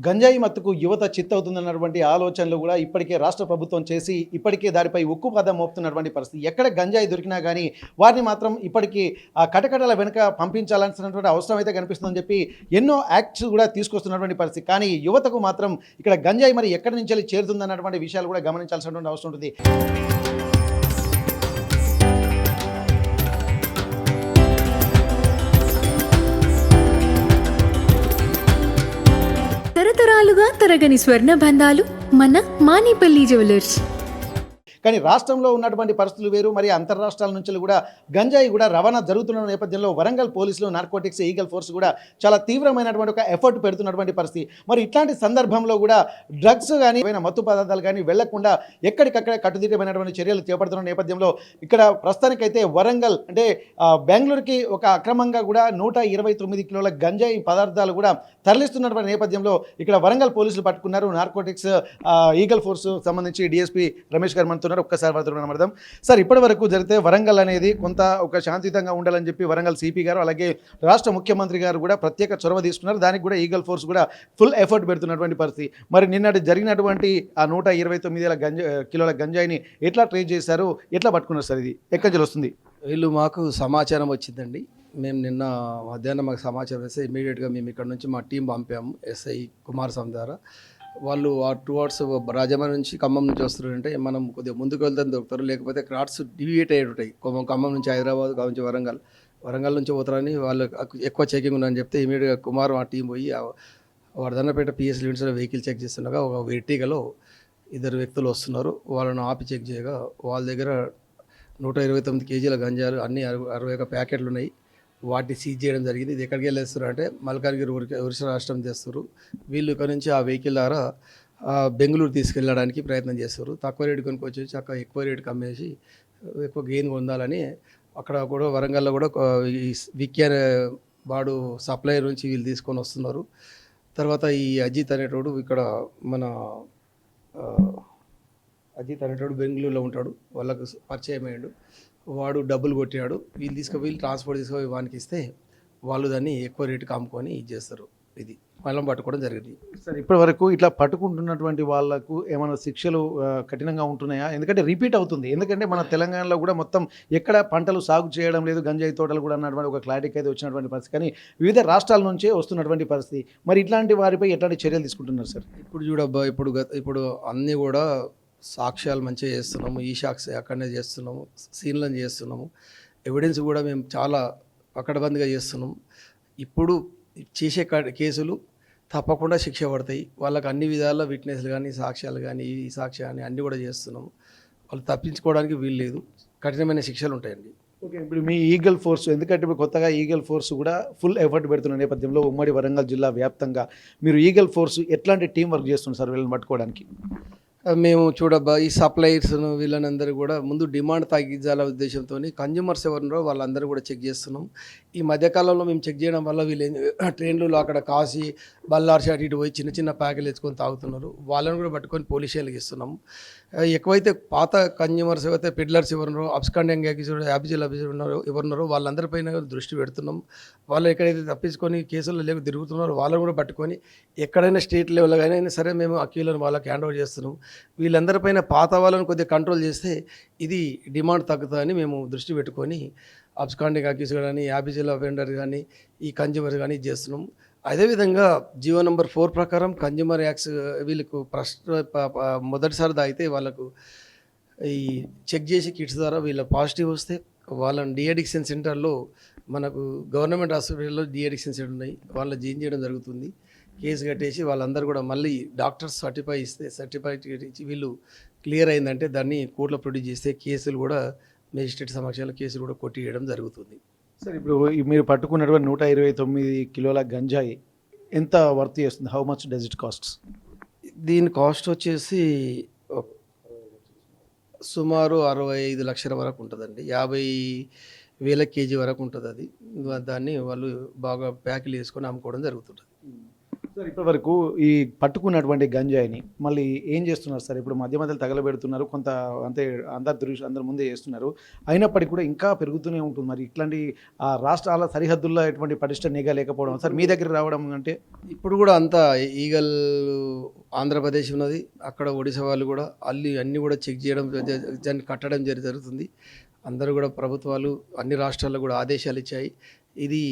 గంజాయి మత్తుకు యువత చిత్తవుతుందన్నటువంటి ఆలోచనలు కూడా ఇప్పటికే రాష్ట్ర ప్రభుత్వం చేసి ఇప్పటికే దానిపై ఉక్కు పదం మోపుతున్నటువంటి పరిస్థితి. ఎక్కడ గంజాయి దొరికినా కానీ వారిని మాత్రం ఇప్పటికీ ఆ కటకటాల వెనుక పంపించాల్సినటువంటి అవసరం అయితే కనిపిస్తుందని చెప్పి ఎన్నో యాక్ట్స్ కూడా తీసుకొస్తున్నటువంటి పరిస్థితి. కానీ యువతకు మాత్రం ఇక్కడ గంజాయి మరి ఎక్కడి నుంచి చేరుతుందన్నటువంటి విషయాలు కూడా గమనించాల్సినటువంటి అవసరం ఉంటుంది. తరతరాలుగా తరగని స్వర్ణ బంధాలు మన మానిపల్లి జ్యువెలర్స్. కానీ రాష్ట్రంలో ఉన్నటువంటి పరిస్థితులు వేరు. మరి అంతర్రాష్ట్రాల నుంచి కూడా గంజాయి కూడా రవాణా జరుగుతున్న నేపథ్యంలో వరంగల్ పోలీసులు, నార్కోటిక్స్, ఈగల్ ఫోర్స్ కూడా చాలా తీవ్రమైనటువంటి ఒక ఎఫర్ట్ పెడుతున్నటువంటి పరిస్థితి. మరి ఇట్లాంటి సందర్భంలో కూడా డ్రగ్స్ కానీ మత్తు పదార్థాలు కానీ వెళ్లకుండా ఎక్కడికక్కడ కట్టుదిట్టమైనటువంటి చర్యలు చేపడుతున్న నేపథ్యంలో ఇక్కడ ప్రస్తుతానికైతే వరంగల్ అంటే బెంగళూరుకి ఒక అక్రమంగా కూడా 129 కిలోల గంజాయి పదార్థాలు కూడా తరలిస్తున్నటువంటి నేపథ్యంలో ఇక్కడ వరంగల్ పోలీసులు పట్టుకున్నారు. నార్కోటిక్స్, ఈగల్ ఫోర్స్ సంబంధించి డిఎస్పీ రమేష్ గారు మనతో ఒక్కసారి మాట్లాడదాం. సార్, ఇప్పటి వరకు జరిగితే వరంగల్ అనేది కొంత ఒక శాంతియుతంగా ఉండాలని చెప్పి వరంగల్ సిపి గారు అలాగే రాష్ట్ర ముఖ్యమంత్రి గారు కూడా ప్రత్యేక చొరవ తీసుకున్నారు. దానికి కూడా ఈగల్ ఫోర్స్ కూడా ఫుల్ ఎఫర్ట్ పెడుతున్నటువంటి పరిస్థితి. మరి నిన్నటి జరిగినటువంటి ఆ 129 కిలోల గంజాయిని ఎట్లా ట్రేస్ చేశారు, ఎట్లా పట్టుకున్నారు సార్? ఇది ఎక్కడి నుంచి వస్తుంది? వీళ్ళు మాకు సమాచారం వచ్చిందండి. మేము నిన్న మధ్యాహ్నం మాకు సమాచారం వస్తే ఇమీడియట్గా మేము ఇక్కడ నుంచి మా టీం పంపాము. ఎస్ఐ కుమారస్వామి ద్వారా వాళ్ళు ఆ 2 అవర్స్ రాజమండ్రి నుంచి ఖమ్మం నుంచి వస్తున్నారంటే మనం కొద్దిగా ముందుకు వెళ్తాం దొరుకుతారు, లేకపోతే క్రాట్స్ డివియేట్ అయ్యి ఉంటాయి. ఖమ్మం నుంచి హైదరాబాద్, ఖమ్మం నుంచి వరంగల్ నుంచి పోతారని వాళ్ళు ఎక్కువ చెకింగ్ ఉందని చెప్తే ఇమీడియట్గా కుమార్ మా టీం పోయి వర్ధన్నపేట పిఎస్ లిమిట్స్లో వెహికల్ చెక్ చేస్తుండగా ఒక వెర్టిగలో 2 వ్యక్తులు వస్తున్నారు. వాళ్ళను ఆపి చెక్ చేయగా వాళ్ళ దగ్గర 129 కేజీల గంజాలు అన్నీ 61 ప్యాకెట్లు ఉన్నాయి. వాటిని సీజ్ చేయడం జరిగింది. ఇది ఎక్కడికి వెళ్ళేస్తారు అంటే మల్కాజ్గిరి ఒరిస్సా రాష్ట్రం చేస్తారు. వీళ్ళు ఇక్కడ నుంచి ఆ వెహికల్ ద్వారా బెంగళూరు తీసుకెళ్ళడానికి ప్రయత్నం చేస్తారు. తక్కువ రేటు కొనుక్కొచ్చి ఎక్కువ రేటుకి అమ్మేసి ఎక్కువ గెయిన్ పొందాలని అక్కడ కూడా వరంగల్లో కూడా ఈ విక్కీ అనే వాడు సప్లయర్ నుంచి వీళ్ళు తీసుకొని వస్తున్నారు. తర్వాత ఈ అజిత్ అనేటోడు ఇక్కడ మన అజిత్ అనేటోడు బెంగళూరులో ఉంటాడు, వాళ్ళకు పరిచయం అయ్యాడు. వాడు డబ్బులు కొట్టాడు. వీళ్ళు ట్రాన్స్పోర్ట్ తీసుకొని వానికి ఇస్తే వాళ్ళు దాన్ని ఎక్కువ రేటుకి అమ్ముకొని ఇది చేస్తారు. ఇది వాళ్ళని పట్టుకోవడం జరిగింది. సార్, ఇప్పటి వరకు ఇట్లా పట్టుకుంటున్నటువంటి వాళ్ళకు ఏమైనా శిక్షలు కఠినంగా ఉంటున్నాయా? ఎందుకంటే రిపీట్ అవుతుంది. ఎందుకంటే మన తెలంగాణలో కూడా మొత్తం ఎక్కడ పంటలు సాగు చేయడం లేదు, గంజాయి తోటలు కూడా అన్నటువంటి ఒక క్లారిటీకి అయితే వచ్చినటువంటి పరిస్థితి. కానీ వివిధ రాష్ట్రాల నుంచే వస్తున్నటువంటి పరిస్థితి. మరి ఇట్లాంటి వారిపై ఎట్లాంటి చర్యలు తీసుకుంటున్నారు సార్? ఇప్పుడు చూడబ్బా, ఇప్పుడు అన్నీ కూడా సాక్ష్యాలు మంచిగా చేస్తున్నాము. ఈ సాక్షి అక్కడనే చేస్తున్నాము, సీన్లను చేస్తున్నాము. ఎవిడెన్స్ కూడా మేము చాలా పకడ్బందీగా చేస్తున్నాము. ఇప్పుడు చేసే కేసులు తప్పకుండా శిక్ష పడతాయి. వాళ్ళకి అన్ని విధాల విట్నెస్లు కానీ, సాక్ష్యాలు కానీ, ఈ సాక్ష్యం కానీ అన్నీ కూడా చేస్తున్నాము. వాళ్ళు తప్పించుకోవడానికి వీలు లేదు. కఠినమైన శిక్షలు ఉంటాయండి. ఓకే, ఇప్పుడు మీ ఈగల్ ఫోర్స్, ఎందుకంటే ఇప్పుడు కొత్తగా ఈగల్ ఫోర్స్ కూడా ఫుల్ ఎఫర్ట్ పెడుతున్న నేపథ్యంలో ఉమ్మడి వరంగల్ జిల్లా వ్యాప్తంగా మీరు ఈగల్ ఫోర్స్ ఎట్లాంటి టీం వర్క్ చేస్తున్నారు సార్ వీళ్ళని పట్టుకోవడానికి? మేము చూడబ్బా, ఈ సప్లయర్స్ను వీళ్ళనందరూ కూడా ముందు డిమాండ్ తగ్గించాల ఉద్దేశంతో కన్జ్యూమర్స్ ఎవరున్నారో వాళ్ళందరూ కూడా చెక్ చేస్తున్నాం. ఈ మధ్యకాలంలో మేము చెక్ చేయడం వల్ల వీళ్ళు ట్రైన్లలో అక్కడ కాసి బల్లార్చి అటు ఇటు పోయి చిన్న చిన్న ప్యాకెలు తెచ్చుకొని తాగుతున్నారు. వాళ్ళని కూడా పట్టుకొని పోలీస్ స్టేషన్కి ఇస్తున్నాము. ఎక్కువైతే పాత కన్జ్యూమర్స్ ఎవరైతే పెడ్లర్స్ ఎవరున్నారో, అబ్స్కాండింగ్ యాబిజల్ ఎవరున్నారో వాళ్ళందరిపైన దృష్టి పెడుతున్నాం. వాళ్ళు ఎక్కడైతే తప్పించుకొని కేసుల్లో లేక తిరుగుతున్నారో వాళ్ళని కూడా పట్టుకొని ఎక్కడైనా స్టేట్ లెవెల్లో అయినా సరే మేము అక్యూలను వాళ్ళకి హ్యాండ్ ఓవర్ చేస్తున్నాం. వీళ్ళందరిపైన పాత వాళ్ళని కొద్దిగా కంట్రోల్ చేస్తే ఇది డిమాండ్ తగ్గుతుందని మేము దృష్టి పెట్టుకొని అబ్స్కాండింగ్ అక్యూస్ కానీ, యాబిజల్ అఫెండర్ కానీ, ఈ కన్జ్యూమర్ కానీ చేస్తున్నాం. అదేవిధంగా జీవో నెంబర్ 4 ప్రకారం కన్జ్యూమర్ యాక్ట్స్ వీళ్ళకు మొదటిసారి తాగితే వాళ్ళకు ఈ చెక్ చేసి కిట్స్ ద్వారా వీళ్ళ పాజిటివ్ వస్తే వాళ్ళని డీఅడిక్షన్ సెంటర్లో మనకు గవర్నమెంట్ హాస్పిటల్లో డీఅడిక్షన్ సెంటర్ ఉన్నాయి, వాళ్ళ జాయిన్ చేయడం జరుగుతుంది. కేసు కట్టేసి వాళ్ళందరూ కూడా మళ్ళీ డాక్టర్స్ సర్టిఫైట్ ఇచ్చి వీళ్ళు క్లియర్ అయిందంటే దాన్ని కోర్టులో ప్రొడ్యూస్ చేస్తే కేసులు కూడా మేజిస్ట్రేట్ సమక్షంలో కేసులు కూడా కొట్టివేయడం జరుగుతుంది. సార్, ఇప్పుడు మీరు పట్టుకున్నటువంటి 129 కిలోల గంజాయి ఎంత వర్త్ చేస్తుంది? How much does it costs? దీని కాస్ట్ వచ్చేసి సుమారు 65 లక్షల వరకు ఉంటుందండి. 50,000 కేజీ వరకు ఉంటుంది. అది దాన్ని వాళ్ళు బాగా ప్యాకులు వేసుకొని అమ్ముకోవడం జరుగుతుంటుంది. సార్ ఇప్పటివరకు ఈ పట్టుకున్నటువంటి గంజాయిని మళ్ళీ ఏం చేస్తున్నారు సార్? ఇప్పుడు మధ్య మధ్యలో తగలబెడుతున్నారు, కొంత అంటే అందరి ముందే చేస్తున్నారు. అయినప్పటికీ కూడా ఇంకా పెరుగుతూనే ఉంటుంది. మరి ఇట్లాంటి రాష్ట్రాల సరిహద్దుల్లో ఎటువంటి పటిష్ట నిఘా లేకపోవడం సార్ మీ దగ్గర రావడం అంటే ఇప్పుడు కూడా అంతా ఈగల్ ఆంధ్రప్రదేశ్ ఉన్నది, అక్కడ ఒడిశా వాళ్ళు కూడా అన్నీ కూడా చెక్ చేయడం దాన్ని కట్టడం జరుగుతుంది. అందరూ కూడా ప్రభుత్వాలు అన్ని రాష్ట్రాల్లో కూడా ఆదేశాలు ఇచ్చాయి. ఇది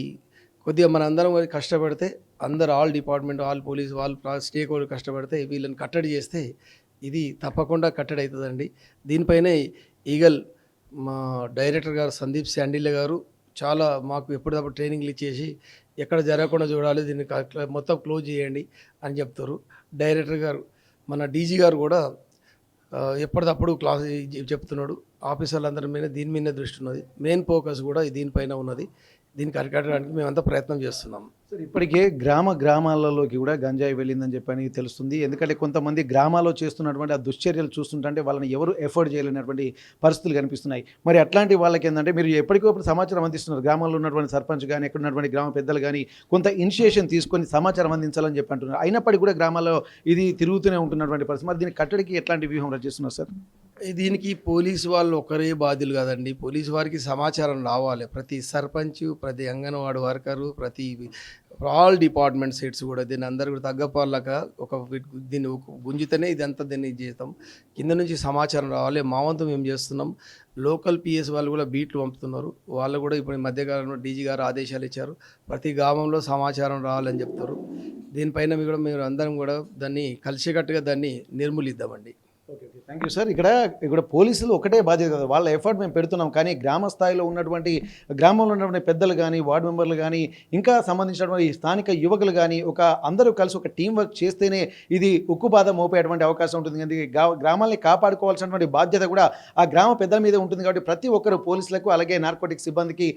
కొద్దిగా మన అందరం కష్టపడితే, అందరు all department, all police, stake holder కష్టపడితే వీళ్ళని కట్టడి చేస్తే ఇది తప్పకుండా కట్టడి అవుతుందండి. దీనిపైనే ఈగల్ మా డైరెక్టర్ గారు సందీప్ శాండిల్య గారు చాలా మాకు ఎప్పటికప్పుడు ట్రైనింగ్లు ఇచ్చేసి ఎక్కడ జరగకుండా చూడాలి, దీన్ని మొత్తం క్లోజ్ చేయండి అని చెప్తారు. డైరెక్టర్ గారు మన డీజీ గారు కూడా ఎప్పటికప్పుడు క్లాస్ చెప్తున్నాడు. ఆఫీసర్లందరి మీద దీని మీద దృష్టి ఉన్నది. మెయిన్ ఫోకస్ కూడా దీనిపైన ఉన్నది. దీనికి అరికట్టడానికి మేమంతా ప్రయత్నం చేస్తున్నాం. సార్ ఇప్పటికే గ్రామాలలోకి కూడా గంజాయి వెళ్ళిందని చెప్పని తెలుస్తుంది. ఎందుకంటే కొంతమంది గ్రామాల్లో చేస్తున్నటువంటి ఆ దుశ్చర్యలు చూస్తుంటే వాళ్ళని ఎవరు ఎఫోర్డ్ చేయలేనటువంటి పరిస్థితులు కనిపిస్తున్నాయి. మరి అట్లాంటి వాళ్ళకి ఏంటంటే మీరు ఎప్పటికప్పుడు సమాచారం అందిస్తున్నారు. గ్రామాల్లో ఉన్నటువంటి సర్పంచ్ కానీ, ఎక్కడ ఉన్నటువంటి గ్రామ పెద్దలు కానీ కొంత ఇనిషియేషన్ తీసుకొని సమాచారం అందించాలని చెప్పి అంటున్నారు. అయినప్పటికీ కూడా గ్రామాల్లో ఇది తిరుగుతూనే ఉంటున్నటువంటి పరిస్థితి. మరి దీనికి కట్టడికి ఎట్లాంటి వ్యూహం రచిస్తున్నారు సార్? దీనికి పోలీసు వాళ్ళు ఒకరే బాధ్యులు కాదండి. పోలీసు వారికి సమాచారం రావాలి. ప్రతి సర్పంచ్, ప్రతి అంగన్వాడీ వర్కరు, ప్రతి ఆల్ డిపార్ట్మెంట్ సైట్స్ కూడా దీన్ని అందరూ కూడా తగ్గపాలక దీన్ని గుంజితేనే ఇదంతా దీన్ని చేస్తాం. కింద నుంచి సమాచారం రావాలి. మా వంతు మేము చేస్తున్నాం. లోకల్ పిఎస్ వాళ్ళు కూడా బీట్లు పంపుతున్నారు. వాళ్ళు కూడా ఇప్పుడు మధ్యకాలంలో డీజీ గారు ఆదేశాలు ఇచ్చారు. ప్రతి గ్రామంలో సమాచారం రావాలని చెప్తారు. దీనిపైన మీరు అందరం కూడా దాన్ని కలిసికట్టుగా దాన్ని నిర్మూలిద్దామండి. Okay, thank you sir. ఇక్కడ పోలీసులు ఒకటే బాధ్యత కదా, వాళ్ళ ఎఫర్ట్ మేము పెడుతున్నాం. కానీ గ్రామ స్థాయిలో గ్రామంలో ఉన్నటువంటి పెద్దలు కానీ, వార్డు మెంబర్లు కానీ, ఇంకా సంబంధించినటువంటి స్థానిక యువకులు కానీ అందరూ కలిసి ఒక టీం వర్క్ చేస్తేనే ఇది ఉక్కుబాధ మోపేటువంటి అవకాశం ఉంటుంది. ఎందుకంటే గ్రామాల్ని కాపాడుకోవాల్సినటువంటి బాధ్యత కూడా ఆ గ్రామ పెద్దల మీద ఉంటుంది. కాబట్టి ప్రతి ఒక్కరు పోలీసులకు, అలాగే నార్కోటిక్ సిబ్బందికి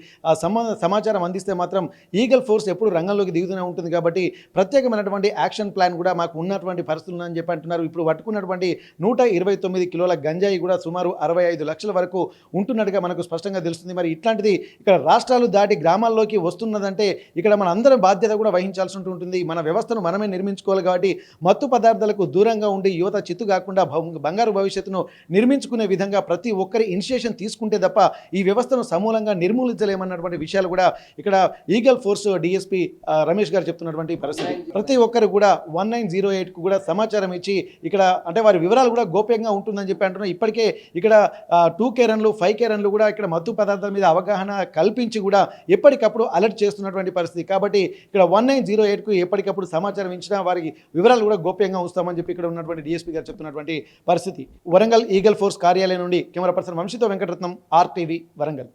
సమాచారం అందిస్తే మాత్రం ఈగల్ ఫోర్స్ ఎప్పుడు రంగంలోకి దిగుతూనే ఉంటుంది. కాబట్టి ప్రత్యేకమైనటువంటి యాక్షన్ ప్లాన్ కూడా మాకు ఉన్నటువంటి పరిస్థితులు ఉన్నాయని చెప్పి అంటున్నారు. ఇప్పుడు పట్టుకున్నటువంటి 129 కిలోల గంజాయి కూడా సుమారు 65 లక్షల వరకు ఉంటున్నట్టుగా మనకు స్పష్టంగా తెలుస్తుంది. మరి ఇట్లాంటిది ఇక్కడ రాష్ట్రాలు దాటి గ్రామాల్లోకి వస్తున్నదంటే ఇక్కడ మన అందరం బాధ్యత కూడా వహించాల్సి ఉంటుంది. మన వ్యవస్థను మనమే నిర్మించుకోవాలి. కాబట్టి మత్తు పదార్థాలకు దూరంగా ఉండి యువత చిత్తు కాకుండా బంగారు భవిష్యత్తును నిర్మించుకునే విధంగా ప్రతి ఒక్కరి ఇనిషియేషన్ తీసుకుంటే తప్ప ఈ వ్యవస్థను సమూలంగా నిర్మూలించలేమన్నటువంటి విషయాలు కూడా ఇక్కడ ఈగల్ ఫోర్స్ డిఎస్పీ రమేష్ గారు చెప్తున్నటువంటి పరిస్థితి. ప్రతి ఒక్కరు కూడా 1908కు కూడా సమాచారం ఇచ్చి ఇక్కడ అంటే వారి వివరాలు కూడా గోప్యంగా ఉంటుందని చెప్పి అంటున్నాం. ఇప్పటికే ఇక్కడ 2K రన్లు 5K రన్లు కూడా ఇక్కడ మత్తు పదార్థాల మీద అవగాహన కల్పించి కూడా ఎప్పటికప్పుడు అలర్ట్ చేస్తున్నటువంటి పరిస్థితి. కాబట్టి ఇక్కడ 1908కు ఎప్పటికప్పుడు సమాచారం ఇచ్చినా వారికి వివరాలు కూడా గోప్యంగా ఉంచుతామని చెప్పి ఇక్కడ ఉన్నటువంటి డిఎస్పీ గారు చెప్తున్నటువంటి పరిస్థితి. వరంగల్ ఈగల్ ఫోర్స్ కార్యాలయం నుండి కెమెరా పర్సన్ వంశీతో వెంకటరత్నం, RTV వరంగల్.